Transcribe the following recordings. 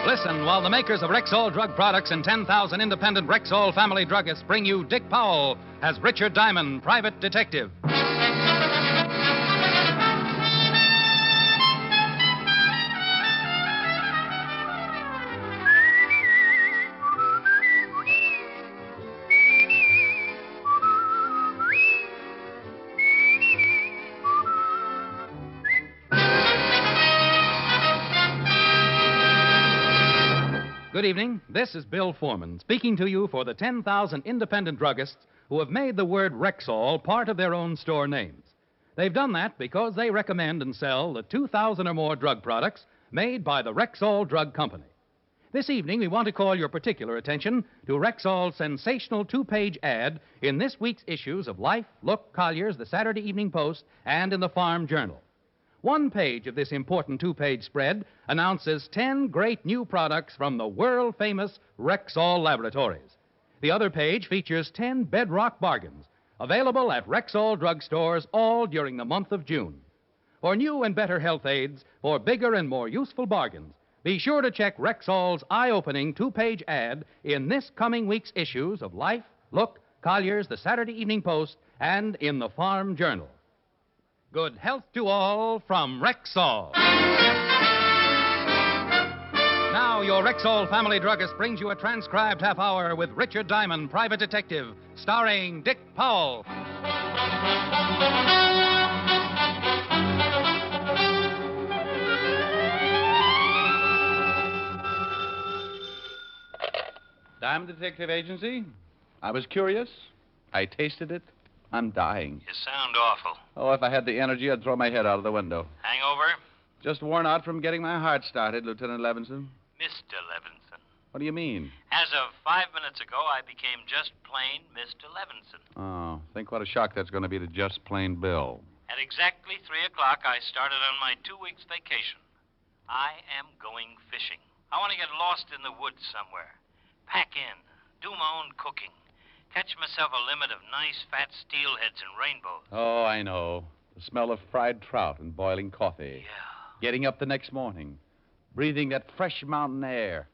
Listen while the makers of Rexall drug products and 10,000 independent Rexall family druggists bring you Dick Powell as Richard Diamond, private detective. Good evening. This is Bill Foreman speaking to you for the 10,000 independent druggists who have made the word Rexall part of their own store names. They've done that because they recommend and sell the 2,000 or more drug products made by the Rexall Drug Company. This evening, we want to call your particular attention to Rexall's sensational two-page ad in this week's issues of Life, Look, Collier's, the Saturday Evening Post, and in the Farm Journal. One page of this important two-page spread announces 10 great new products from the world-famous Rexall Laboratories. The other page features 10 bedrock bargains available at Rexall drugstores all during the month of June. For new and better health aids, for bigger and more useful bargains, be sure to check Rexall's eye-opening two-page ad in this coming week's issues of Life, Look, Collier's, the Saturday Evening Post, and in the Farm Journal. Good health to all from Rexall. Now, your Rexall family druggist brings you a transcribed half hour with Richard Diamond, private detective, starring Dick Powell. Diamond Detective Agency? I was curious. I tasted it. I'm dying. You sound awful. Oh, if I had the energy, I'd throw my head out of the window. Hangover? Just worn out from getting my heart started, Lieutenant Levinson. Mr. Levinson. What do you mean? As of 5 minutes ago, I became just plain Mr. Levinson. Oh, think what a shock that's going to be to just plain Bill. At exactly 3 o'clock, I started on my 2 weeks vacation. I am going fishing. I want to get lost in the woods somewhere. Pack in. Do my own cooking. Catch myself a limit of nice fat steelheads and rainbows. Oh, I know. The smell of fried trout and boiling coffee. Yeah. Getting up the next morning. Breathing that fresh mountain air.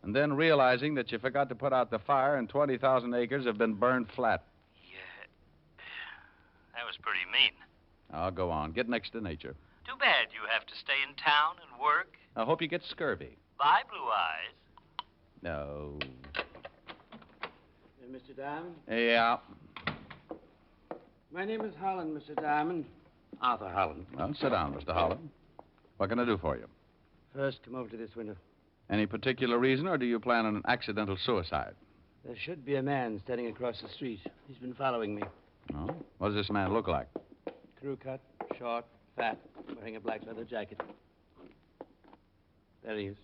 And then realizing that you forgot to put out the fire and 20,000 acres have been burned flat. Yeah. That was pretty mean. I'll go on. Get next to nature. Too bad you have to stay in town and work. I hope you get scurvy. Bye, Blue Eyes. No. Mr. Diamond? Yeah. My name is Holland, Mr. Diamond. Arthur Holland. Well, sit down, Mr. Holland. What can I do for you? First, come over to this window. Any particular reason, or do you plan on an accidental suicide? There should be a man standing across the street. He's been following me. Oh? What does this man look like? Crew cut, short, fat, wearing a black leather jacket. There he is.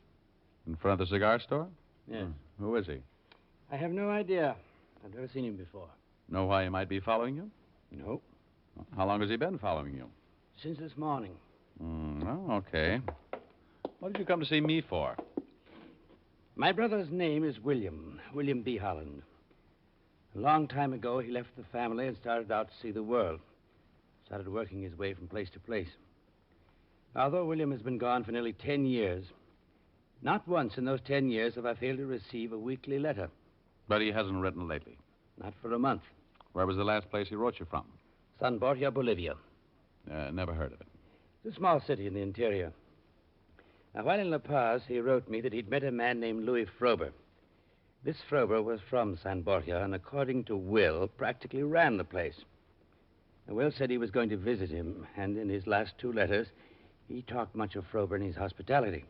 In front of the cigar store? Yes. Who is he? I have no idea. I've never seen him before. Know why he might be following you? No. How long has he been following you? Since this morning. Oh, okay. What did you come to see me for? My brother's name is William B. Holland. A long time ago, he left the family and started out to see the world. Started working his way from place to place. Although William has been gone for nearly 10 years, not once in those 10 years have I failed to receive a weekly letter. But he hasn't written lately. Not for a month. Where was the last place he wrote you from? San Borja, Bolivia. Never heard of it. It's a small city in the interior. Now, while in La Paz, he wrote me that he'd met a man named Louis Frober. This Frober was from San Borja and, according to Will, practically ran the place. Now, Will said he was going to visit him, and in his last 2 letters, he talked much of Frober and his hospitality,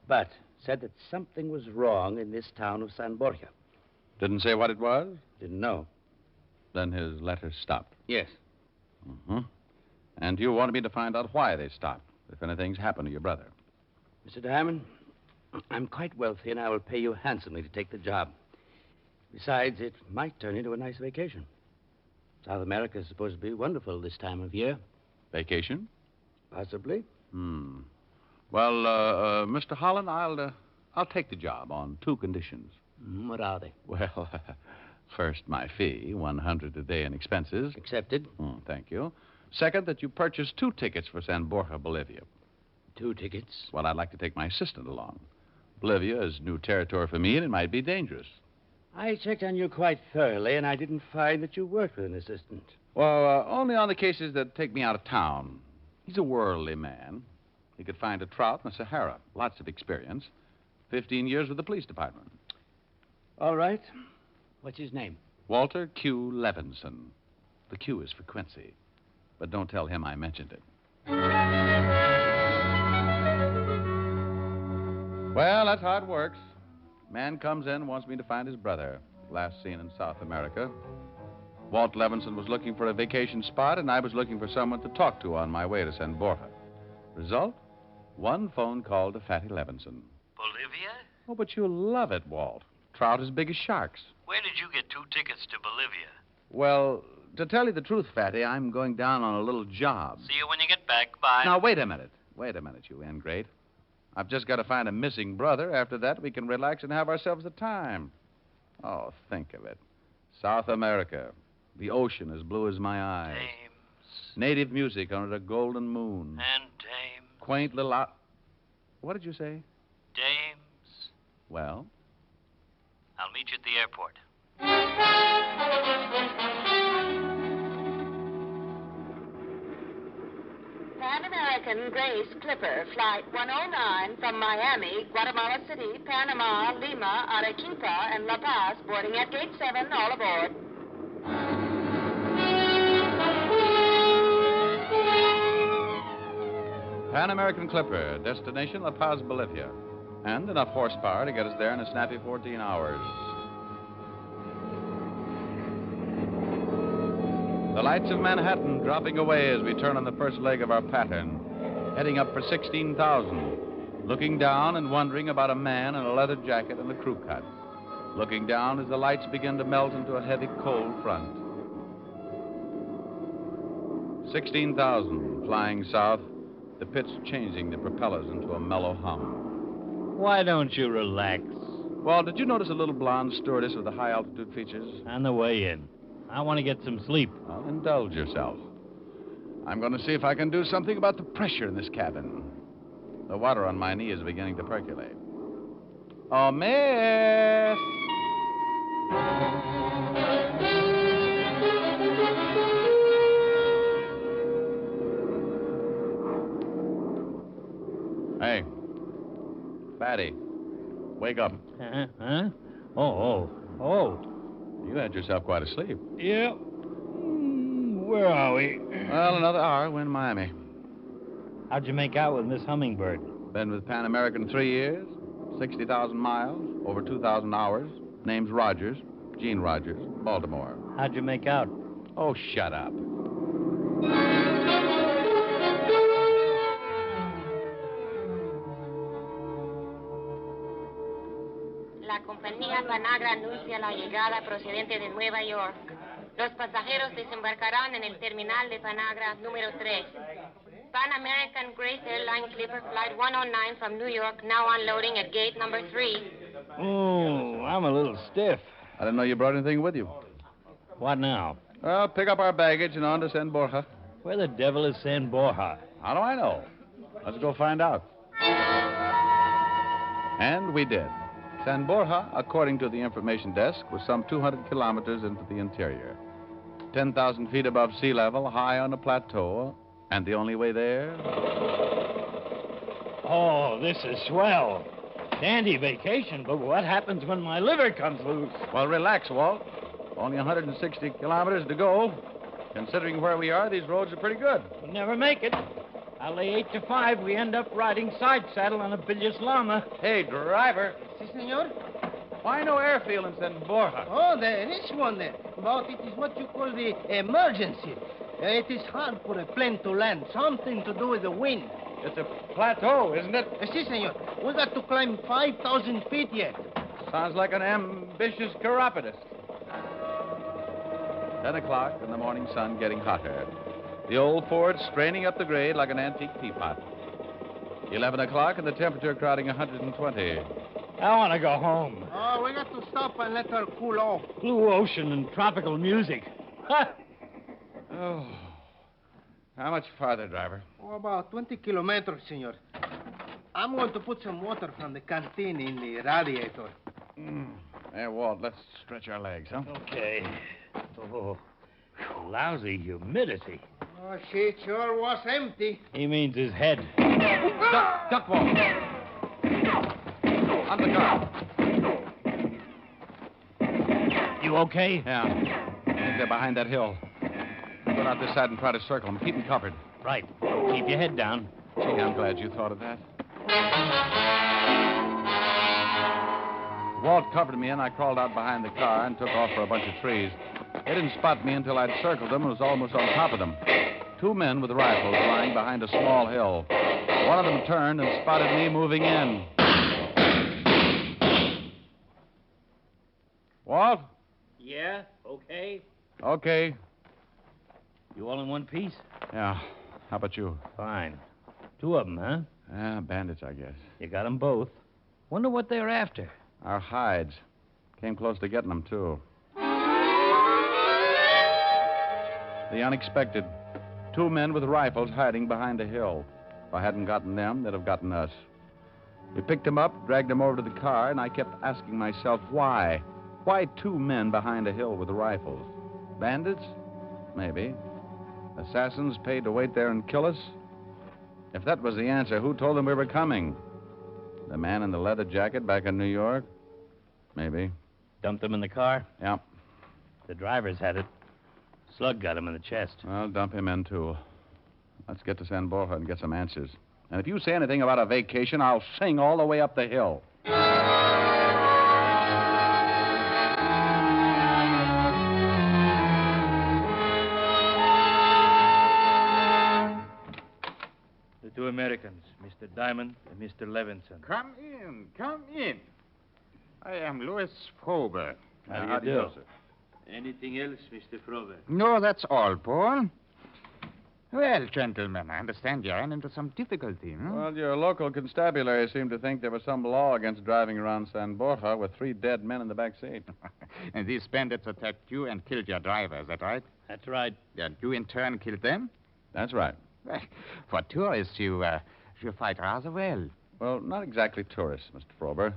but said that something was wrong in this town of San Borja. Didn't say what it was? Didn't know. Then his letters stopped. Yes. Mm-hmm. And you wanted me to find out why they stopped, if anything's happened to your brother. Mr. Diamond, I'm quite wealthy, and I will pay you handsomely to take the job. Besides, it might turn into a nice vacation. South America is supposed to be wonderful this time of year. Vacation? Possibly. Well, Mr. Holland, I'll take the job on 2 conditions. What are they? Well, first, my fee, $100 a day in expenses. Accepted. Thank you. Second, that you purchase 2 tickets for San Borja, Bolivia. 2 tickets? Well, I'd like to take my assistant along. Bolivia is new territory for me, and it might be dangerous. I checked on you quite thoroughly, and I didn't find that you worked with an assistant. Well, only on the cases that take me out of town. He's a worldly man. He could find a trout in the Sahara. Lots of experience. 15 years with the police department. All right. What's his name? Walter Q. Levinson. The Q is for Quincy. But don't tell him I mentioned it. Well, that's how it works. Man comes in, wants me to find his brother. Last seen in South America. Walt Levinson was looking for a vacation spot, and I was looking for someone to talk to on my way to San Borja. Result? One phone call to Fatty Levinson. Bolivia? Oh, but you'll love it, Walt. Trout as big as sharks. Where did you get 2 tickets to Bolivia? Well, to tell you the truth, Fatty, I'm going down on a little job. See you when you get back. Bye. Now, wait a minute. Wait a minute, you ingrate. I've just got to find a missing brother. After that, we can relax and have ourselves a time. Oh, think of it. South America. The ocean as blue as my eyes. Dames. Native music under a golden moon. And dames. Quaint little What did you say? Dames. Well? I'll meet you at the airport. Pan American Grace Clipper, Flight 109 from Miami, Guatemala City, Panama, Lima, Arequipa, and La Paz, boarding at Gate 7, all aboard. Pan American Clipper, destination La Paz, Bolivia. And enough horsepower to get us there in a snappy 14 hours. The lights of Manhattan dropping away as we turn on the first leg of our pattern, heading up for 16,000, looking down and wondering about a man in a leather jacket and a crew cut, looking down as the lights begin to melt into a heavy cold front. 16,000, flying south, the pitch changing the propellers into a mellow hum. Why don't you relax? Well, did you notice a little blonde stewardess with the high-altitude features? On the way in. I want to get some sleep. Well, indulge yourself. I'm going to see if I can do something about the pressure in this cabin. The water on my knee is beginning to percolate. Oh, miss! Hey, Fatty, wake up. Huh? Oh. You had yourself quite asleep. Yep. Where are we? Well, another hour, we're in Miami. How'd you make out with Miss Hummingbird? Been with Pan American 3 years, 60,000 miles, over 2,000 hours. Name's Rogers, Gene Rogers, Baltimore. How'd you make out? Oh, shut up. La compañía Panagra anuncia la llegada procedente de Nueva York. Los pasajeros desembarcarán en el terminal de Panagra número 3. Pan American Grace Airline Clipper Flight 109 from New York, now unloading at gate number 3. Oh, I'm a little stiff. I didn't know you brought anything with you. What now? Well, pick up our baggage and on to San Borja. Where the devil is San Borja? How do I know? Let's go find out. And we did. San Borja, according to the information desk, was some 200 kilometers into the interior. 10,000 feet above sea level, high on a plateau. And the only way there? Oh, this is swell. Dandy vacation, but what happens when my liver comes loose? Well, relax, Walt. Only 160 kilometers to go. Considering where we are, these roads are pretty good. We'll never make it. I'll lay 8 to 5. We end up riding side saddle on a bilious llama. Hey, driver. Si, senor. Why no airfield in San Borja? Oh, there is one there. But it is what you call the emergency. It is hard for a plane to land. Something to do with the wind. It's a plateau, isn't it? Si, senor. We got to climb 5,000 feet yet. Sounds like an ambitious chiropodist. 10 o'clock and the morning sun getting hotter. The old Ford straining up the grade like an antique teapot. 11 o'clock and the temperature crowding 120. I want to go home. Oh, we got to stop and let her cool off. Blue ocean and tropical music. Ha! Oh. How much farther, driver? Oh, about 20 kilometers, senor. I'm going to put some water from the canteen in the radiator. Hey, Walt, let's stretch our legs, huh? Okay. Oh, lousy humidity. Oh, she sure was empty. He means his head. Duck, Walt. On the car. You okay? Yeah. I think they're behind that hill. Go out this side and try to circle them. Keep them covered. Right. Keep your head down. Gee, I'm glad you thought of that. Walt covered me, and I crawled out behind the car and took off for a bunch of trees. They didn't spot me until I'd circled them and was almost on top of them. Two men with rifles lying behind a small hill. One of them turned and spotted me moving in. Walt? Yeah? Okay? Okay. You all in one piece? Yeah. How about you? Fine. Two of them, huh? Yeah, bandits, I guess. You got them both. Wonder what they're after. Our hides. Came close to getting them, too. The unexpected. Two men with rifles hiding behind a hill. If I hadn't gotten them, they'd have gotten us. We picked them up, dragged them over to the car, and I kept asking myself why. Why two men behind a hill with rifles? Bandits? Maybe. Assassins paid to wait there and kill us? If that was the answer, who told them we were coming? The man in the leather jacket back in New York? Maybe. Dumped them in the car? Yeah. The driver's had it. Slug got him in the chest. I'll dump him in, too. Let's get to San Borja and get some answers. And if you say anything about a vacation, I'll sing all the way up the hill. The two Americans, Mr. Diamond and Mr. Levinson. Come in, come in. I am Louis Frober. How do you do? Anything else, Mr. Frober? No, that's all, Paul. Well, gentlemen, I understand you ran into some difficulty, hmm? Well, your local constabulary seemed to think there was some law against driving around San Borja with 3 dead men in the back seat. And these bandits attacked you and killed your driver, is that right? That's right. And you, in turn, killed them? That's right. Well, for tourists, you fight rather well. Well, not exactly tourists, Mr. Frober.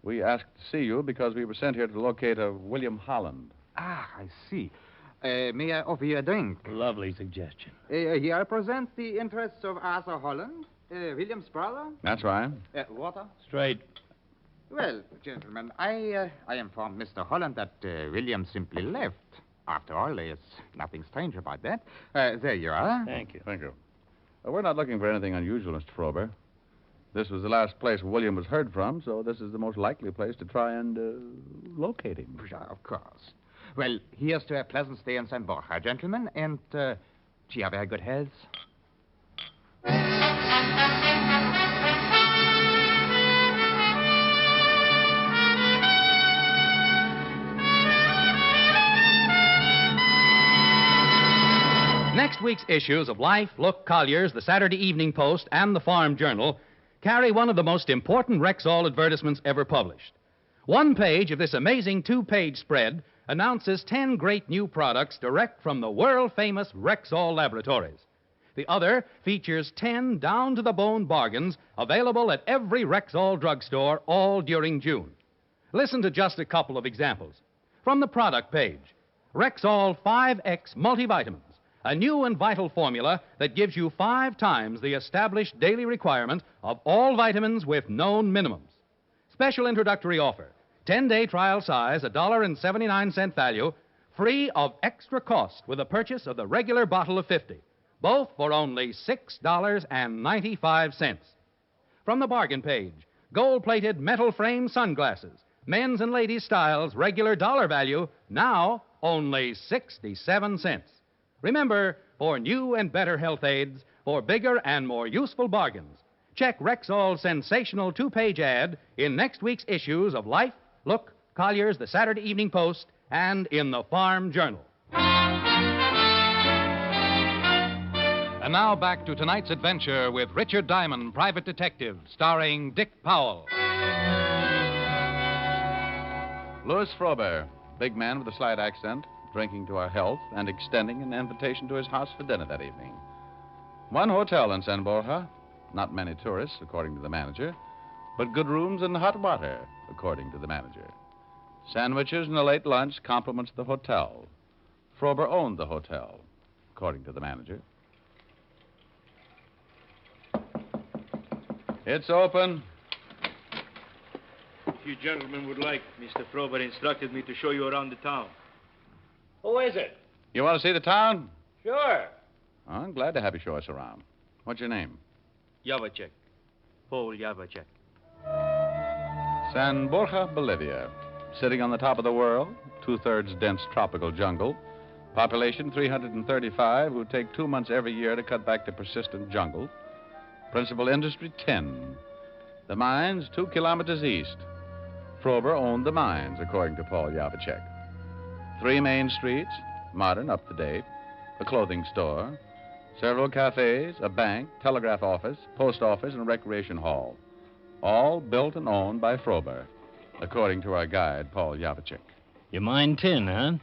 We asked to see you because we were sent here to locate a William Holland. Ah, I see. May I offer you a drink? Lovely suggestion. Here I present the interests of Arthur Holland, William's brother. That's right. Water? Straight. Well, gentlemen, I informed Mr. Holland that William simply left. After all, there's nothing strange about that. There you are. Thank you. Thank you. We're not looking for anything unusual, Mr. Frober. This was the last place William was heard from, so this is the most likely place to try and locate him. Sure, of course. Well, here's to a pleasant stay in San Borja, gentlemen, and, gee, have a good health. Next week's issues of Life, Look, Collier's, the Saturday Evening Post, and the Farm Journal carry one of the most important Rexall advertisements ever published. One page of this amazing 2-page spread announces 10 great new products direct from the world-famous Rexall laboratories. The other features 10 down-to-the-bone bargains available at every Rexall drugstore all during June. Listen to just a couple of examples. From the product page, Rexall 5X Multivitamins, a new and vital formula that gives you 5 times the established daily requirement of all vitamins with known minimums. Special introductory offer, 10-day trial size, $1.79 value, free of extra cost with a purchase of the regular bottle of 50, both for only $6.95. From the bargain page, gold-plated metal frame sunglasses, men's and ladies' styles, regular dollar value, now only 67 cents. Remember, for new and better health aids, for bigger and more useful bargains, check Rexall's sensational 2-page ad in next week's issues of Life, Look, Collier's, the Saturday Evening Post, and in the Farm Journal. And now back to tonight's adventure with Richard Diamond, Private Detective, starring Dick Powell. Louis Frober, big man with a slight accent, drinking to our health and extending an invitation to his house for dinner that evening. One hotel in San Borja, Not many tourists, according to the manager, but good rooms and hot water, according to the manager. Sandwiches and a late lunch compliments the hotel. Frober owned the hotel, according to the manager. It's open. If you gentlemen would like, Mr. Frober instructed me to show you around the town. Who is it? You want to see the town? Sure. I'm glad to have you show us around. What's your name? Javacek. Paul Javacek. San Borja, Bolivia. Sitting on the top of the world, 2/3 dense tropical jungle. Population 335 who take 2 months every year to cut back the persistent jungle. Principal industry, tin. The mines, 2 kilometers east. Frober owned the mines, according to Paul Javacek. 3 main streets, modern, up to date. A clothing store. Several cafes, a bank, telegraph office, post office, and recreation hall. All built and owned by Frober, according to our guide, Paul Javacek. You mine tin, huh?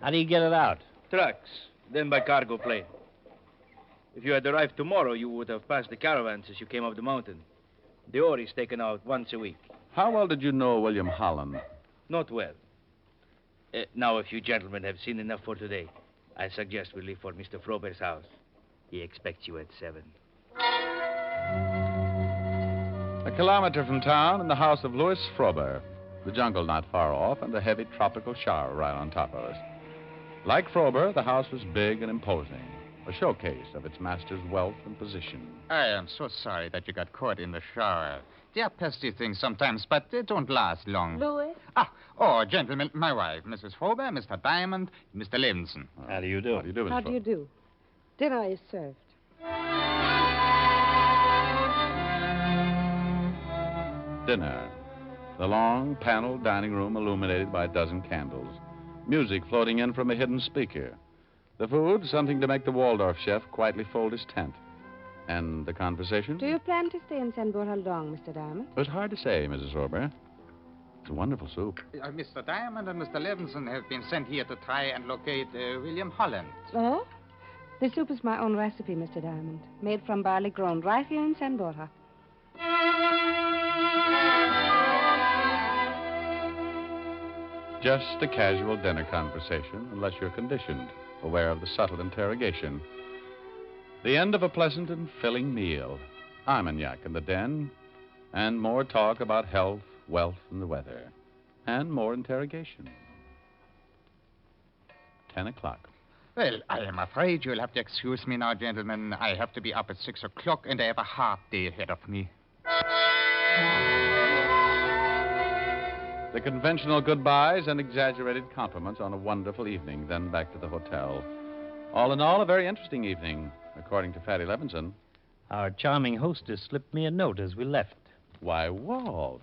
How do you get it out? Trucks, then by cargo plane. If you had arrived tomorrow, you would have passed the caravans as you came up the mountain. The ore is taken out once a week. How well did you know William Holland? Not well. Now, if you gentlemen have seen enough for today, I suggest we leave for Mr. Frober's house. He expects you at 7. A kilometer from town in the house of Louis Frober. The jungle not far off and a heavy tropical shower right on top of us. Like Frober, the house was big and imposing, a showcase of its master's wealth and position. I am so sorry that you got caught in the shower. They are pesky things sometimes, but they don't last long. Louis? Gentlemen, my wife, Mrs. Frober, Mr. Diamond, Mr. Levinson. How do you do? How do you do, Mr. How do you do? Dinner is served. Dinner. The long, paneled dining room illuminated by a dozen candles. Music floating in from a hidden speaker. The food, something to make the Waldorf chef quietly fold his tent. And the conversation? Do you plan to stay in San Borja long, Mr. Diamond? It was hard to say, Mrs. Frober. It's a wonderful soup. Mr. Diamond and Mr. Levinson have been sent here to try and locate William Holland. Oh? The soup is my own recipe, Mr. Diamond. Made from barley grown right here in San Borja. Just a casual dinner conversation, unless you're conditioned, aware of the subtle interrogation. The end of a pleasant and filling meal. Armagnac in the den, and more talk about health, wealth, and the weather. And more interrogation. 10 o'clock. Well, I am afraid you'll have to excuse me now, gentlemen. I have to be up at 6 o'clock, and I have a hard day ahead of me. The conventional goodbyes and exaggerated compliments on a wonderful evening, then back to the hotel. All in all, a very interesting evening, according to Fatty Levinson. Our charming hostess slipped me a note as we left. Why, Walt.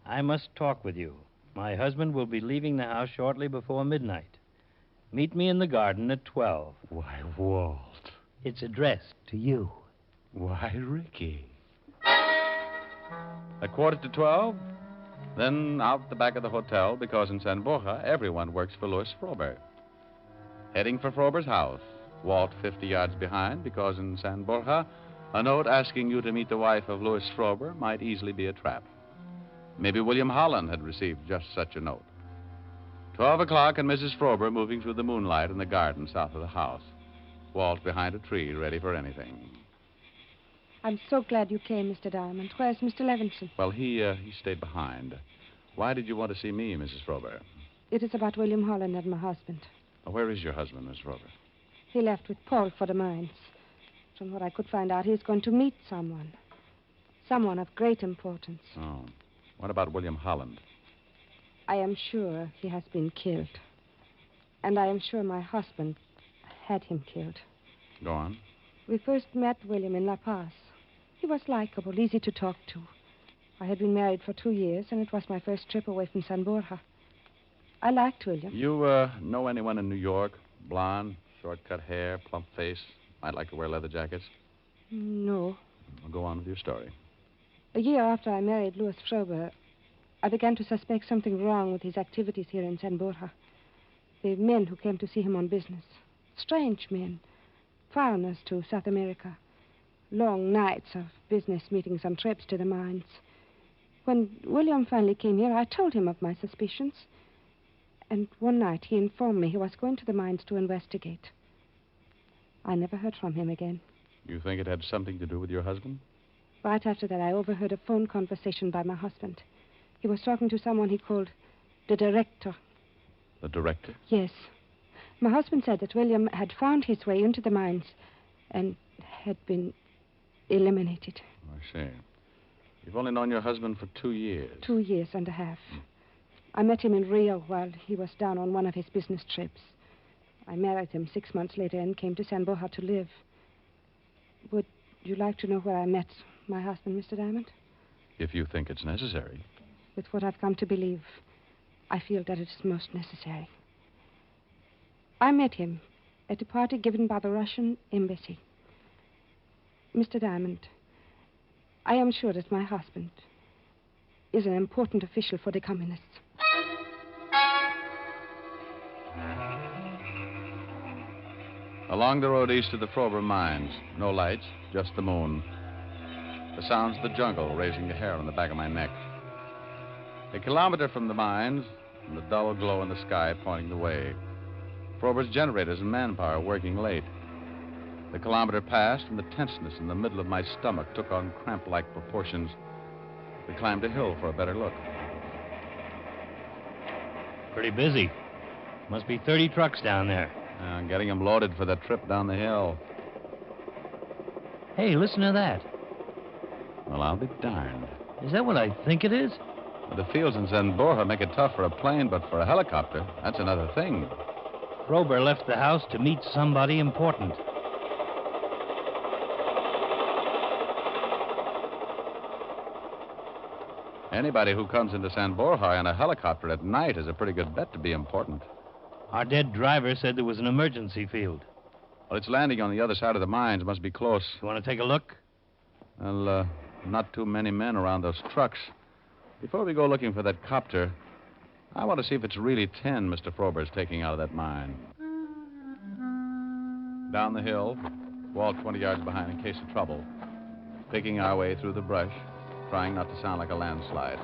I must talk with you. My husband will be leaving the house shortly before midnight. Meet me in the garden at 12. Why, Walt. It's addressed to you. Why, Ricky. A 11:45? Then out the back of the hotel, because in San Borja, everyone works for Louis Frober. Heading for Frober's house. Walt 50 yards behind, because in San Borja, a note asking you to meet the wife of Louis Frober might easily be a trap. Maybe William Holland had received just such a note. 12 o'clock and Mrs. Frober moving through the moonlight in the garden south of the house. Walt behind a tree, ready for anything. I'm so glad you came, Mr. Diamond. Where's Mr. Levinson? Well, he stayed behind. Why did you want to see me, Mrs. Frober? It is about William Holland and my husband. Where is your husband, Miss Frober? He left with Paul for the mines. From what I could find out, he's going to meet someone. Someone of great importance. Oh. What about William Holland? I am sure he has been killed. And I am sure my husband had him killed. Go on. We first met William in La Paz. He was likable, easy to talk to. I had been married for 2 years, and it was my first trip away from San Borja. I liked William. You know anyone in New York? Blonde, short-cut hair, plump face, might like to wear leather jackets? No. Well, go on with your story. A year after I married Louis Frober, I began to suspect something wrong with his activities here in San Borja. The men who came to see him on business. Strange men. Foreigners to South America. long nights of business meetings and trips to the mines. When William finally came here, I told him of my suspicions. And one night he informed me he was going to the mines to investigate. I never heard from him again. You think it had something to do with your husband? Right after that, I overheard a phone conversation by my husband. He was talking to someone he called the director. The director? Yes. My husband said that William had found his way into the mines and had been eliminated. I see. You've only known your husband for 2 years. 2 years and a half. I met him in Rio while he was down on one of his business trips. I married him 6 months later and came to San Borja to live. Would you like to know where I met my husband, Mr. Diamond? If you think it's necessary. With what I've come to believe, I feel that it is most necessary. I met him at a party given by the Russian embassy. Mr. Diamond, I am sure that my husband is an important official for the communists. Along the road east of the Frober mines, no lights, just the moon. The sounds of the jungle raising the hair on the back of my neck. A kilometer from the mines, and the dull glow in the sky pointing the way. Frober's generators and manpower working late. The kilometer passed, and the tenseness in the middle of my stomach took on cramp-like proportions. We climbed a hill for a better look. Pretty busy. Must be 30 trucks down there. I'm getting them loaded for the trip down the hill. Hey, listen to that. Well, I'll be darned. Is that what I think it is? The fields in San Borja make it tough for a plane, but for a helicopter, that's another thing. Frober left the house to meet somebody important. Anybody who comes into San Borja in a helicopter at night is a pretty good bet to be important. Our dead driver said there was an emergency field. Well, it's landing on the other side of the mines. Must be close. You want to take a look? Well, not too many men around those trucks. Before we go looking for that copter, I want to see if it's really 10 Mr. Frober's taking out of that mine. Down the hill, Walt 20 yards behind in case of trouble. Picking our way through the brush, trying not to sound like a landslide.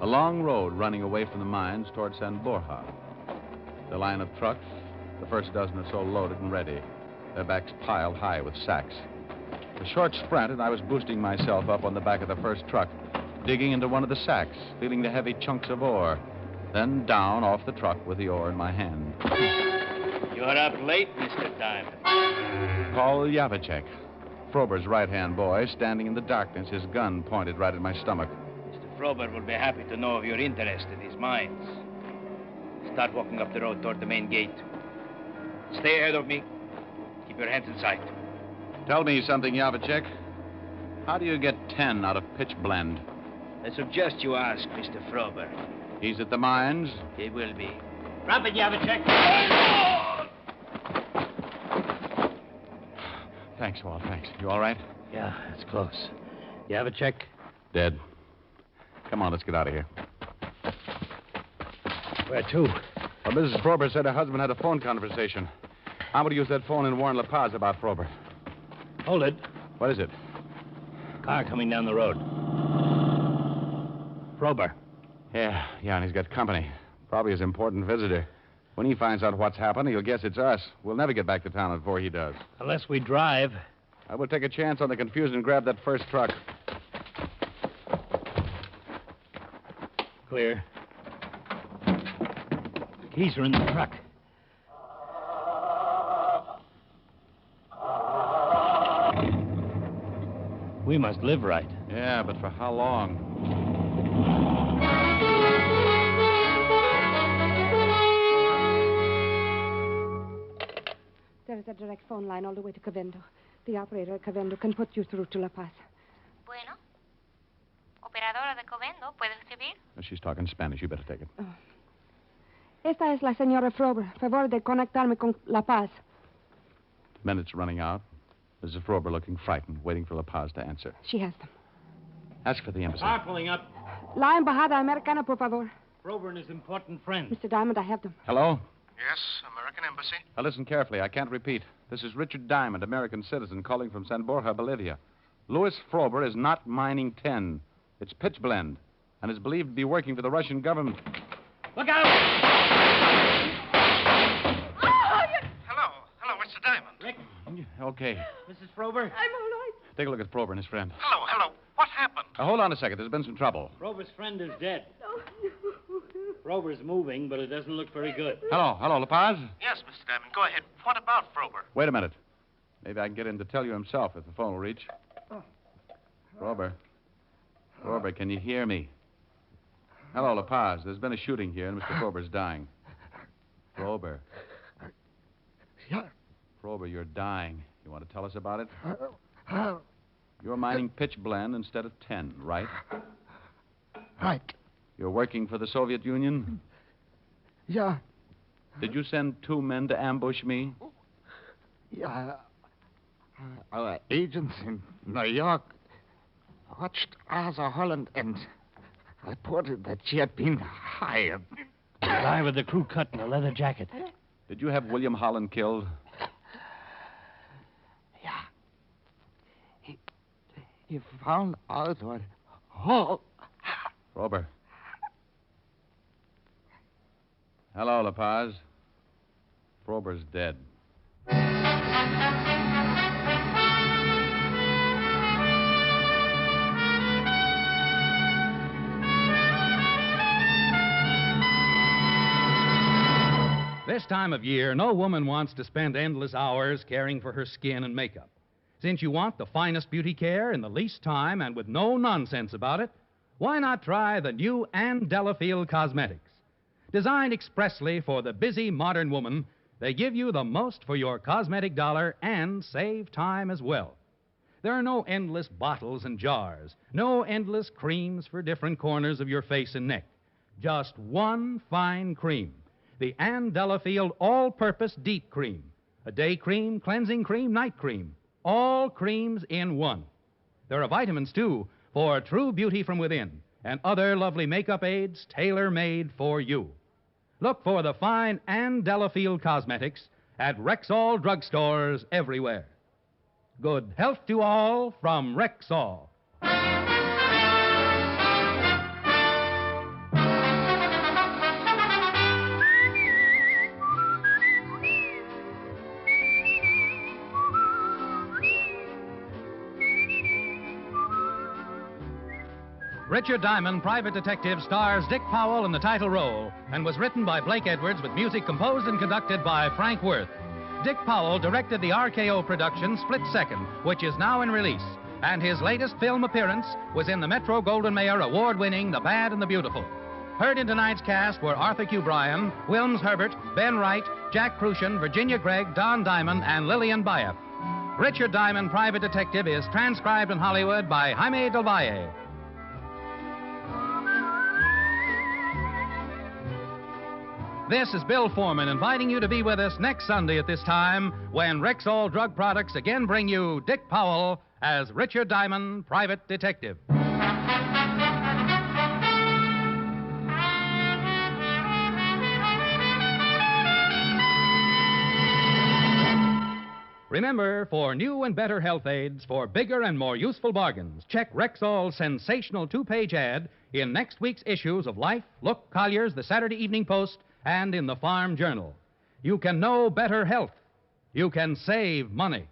A long road running away from the mines toward San Borja. The line of trucks, the first dozen or so loaded and ready, their backs piled high with sacks. A short sprint, and I was boosting myself up on the back of the first truck, digging into one of the sacks, feeling the heavy chunks of ore, then down off the truck with the ore in my hand. You're up late, Mr. Diamond. Paul Yavicek, Frober's right-hand boy, standing in the darkness, his gun pointed right at my stomach. Mr. Frober will be happy to know of your interest in these mines. Start walking up the road toward the main gate. Stay ahead of me. Keep your hands in sight. Tell me something, Yavicek. How do you get 10 out of pitch blend? I suggest you ask Mr. Frober. He's at the mines? He will be. Drop it, Yavicek. Thanks, Walt, thanks. You all right? Yeah, it's close. Yavicek? Dead. Come on, let's get out of here. Where to? Well, Mrs. Frober said her husband had a phone conversation. I'm going to use that phone and warn La Paz about Frober. Hold it. What is it? Car coming down the road. Frober. Yeah, and he's got company. Probably his important visitor. When he finds out what's happened, he'll guess it's us. We'll never get back to town before he does. Unless we drive. I will take a chance on the confusion and grab that first truck. Clear. Keys are in the truck. We must live right. Yeah, but for how long? There is a direct phone line all the way to Cavendo. The operator at Cavendo can put you through to La Paz. Bueno. Operadora de Covendo, ¿puede escribir? She's talking Spanish. You better take it. Oh. Esta es la señora Frober. Favor de conectarme con La Paz. Minutes running out. Mrs. Frober looking frightened, waiting for La Paz to answer. She has them. Ask for the embassy. Car pulling up. La Embajada Americana, por favor. Frober and his important friend. Mr. Diamond, I have them. Hello? Yes, American Embassy. Now, listen carefully. I can't repeat. This is Richard Diamond, American citizen, calling from San Borja, Bolivia. Louis Frober is not mining tin. It's pitch blende, and is believed to be working for the Russian government. Look out! Hello, Mr. Diamond. Rick, Okay. Mrs. Frober. I'm all right. Take a look at Frober and his friend. Hello. What happened? Now, hold on a second. There's been some trouble. Frober's friend is dead. Frober's moving, but it doesn't look very good. Hello, La Paz? Yes, Mr. Diamond, go ahead. What about Frober? Wait a minute. Maybe I can get him to tell you himself if the phone will reach. Frober, can you hear me? Hello, La Paz. There's been a shooting here, and Mr. Frober's dying. Frober. Yeah. Frober, you're dying. You want to tell us about it? You're mining pitch blende instead of tin, right? Right. You're working for the Soviet Union? Yeah. Did you send 2 men to ambush me? Yeah. Our agents in New York watched Asa Holland and reported that she had been hired. The guy with the crew cut and a leather jacket. Did you have William Holland killed? Yeah. He found out what... Oh. Frober. Hello, La Paz. Frober's dead. This time of year, no woman wants to spend endless hours caring for her skin and makeup. Since you want the finest beauty care in the least time and with no nonsense about it, why not try the new Ann Delafield Cosmetics? Designed expressly for the busy modern woman, they give you the most for your cosmetic dollar and save time as well. There are no endless bottles and jars, no endless creams for different corners of your face and neck. Just one fine cream, the Ann Delafield All-Purpose Deep Cream. A day cream, cleansing cream, night cream. All creams in one. There are vitamins, too, for true beauty from within, and other lovely makeup aids tailor-made for you. Look for the fine Ann Delafield Cosmetics at Rexall drugstores everywhere. Good health to all from Rexall. Richard Diamond, Private Detective, stars Dick Powell in the title role and was written by Blake Edwards with music composed and conducted by Frank Worth. Dick Powell directed the RKO production Split Second, which is now in release, and his latest film appearance was in the Metro Goldwyn Mayer award-winning The Bad and the Beautiful. Heard in tonight's cast were Arthur Q. Bryan, Wilms Herbert, Ben Wright, Jack Crucian, Virginia Gregg, Don Diamond, and Lillian Bayef. Richard Diamond, Private Detective, is transcribed in Hollywood by Jaime Del Valle. This is Bill Foreman inviting you to be with us next Sunday at this time when Rexall Drug Products again bring you Dick Powell as Richard Diamond, Private Detective. Remember, for new and better health aids, for bigger and more useful bargains, check Rexall's sensational 2-page ad in next week's issues of Life, Look, Collier's, the Saturday Evening Post, and in the Farm Journal. You can know better health. You can save money.